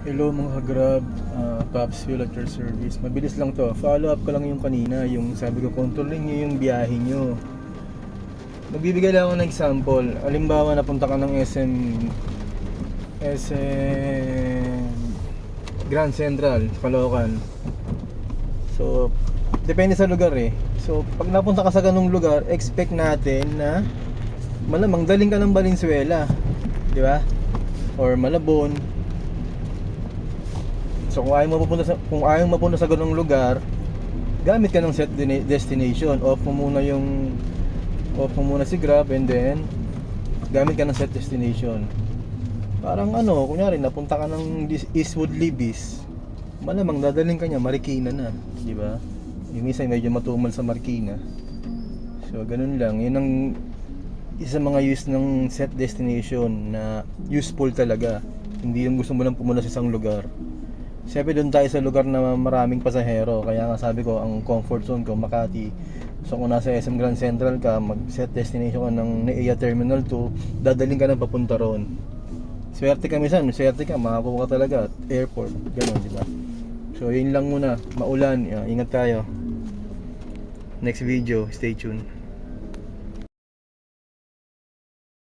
Hello mga ka-Grab, Pops Fuel at your service. Mabilis lang to. Follow up ko lang yung kanina, yung sabi ko kontrolin nyo yung biyahe nyo. Magbibigay lang ako ng example. Halimbawa napunta ka ng SM Grand Central, Caloocan. So, depende sa lugar eh. So, pag napunta ka sa ganung lugar, expect natin na malamang daling ka ng Valenzuela, di ba? Or Malabon. So kung ayaw mapunta sa ganung lugar, gamit ka ng set destination. Off mo muna si Grab, and then gamit ka ng set destination. Parang kunyari napunta ka ng Eastwood Libis, malamang dadaling ka niya Marikina na, di ba? Yung isa medyo matumal sa Marikina. So ganun lang. Yun ang isa mga use ng set destination na useful talaga. Hindi yung gusto mo lang pumunta sa isang lugar. Siyempre doon tayo sa lugar na maraming pasahero. Kaya nga sabi ko, ang comfort zone ko Makati. So kung nasa SM Grand Central ka, mag-set destination ka ng NAIA Terminal 2, dadaling ka na papunta ron. Swerte ka minsan, swerte ka, makakuha ka talaga at airport, gano'n, di ba? So yun lang muna, maulan, ingat tayo. Next video, stay tuned.